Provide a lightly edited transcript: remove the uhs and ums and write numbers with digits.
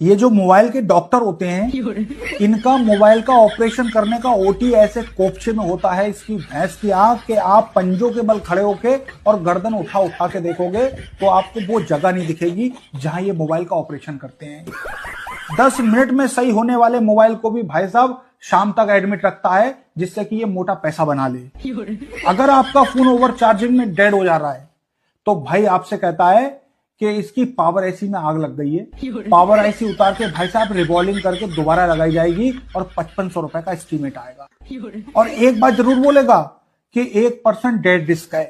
ये जो मोबाइल के डॉक्टर होते हैं, इनका मोबाइल का ऑपरेशन करने का ओटी ऐसे कोपचे में होता है इसकी भैंस की आंख के आप पंजों के बल खड़े होके और गर्दन उठा उठा के देखोगे तो आपको वो जगह नहीं दिखेगी जहां ये मोबाइल का ऑपरेशन करते हैं। 10 मिनट में सही होने वाले मोबाइल को भी भाई साहब शाम तक एडमिट रखता है, जिससे कि ये मोटा पैसा बना ले। अगर आपका फोन ओवर चार्जिंग में डेड हो जा रहा है तो भाई आपसे कहता है कि इसकी पावर एसी में आग लग गई है, पावर एसी उतार के भाई साहब रिवॉल्विंग करके दोबारा लगाई जाएगी और 5500 रुपए का एस्टीमेट आएगा। और एक बात जरूर बोलेगा कि 1% डेड डिस्क है।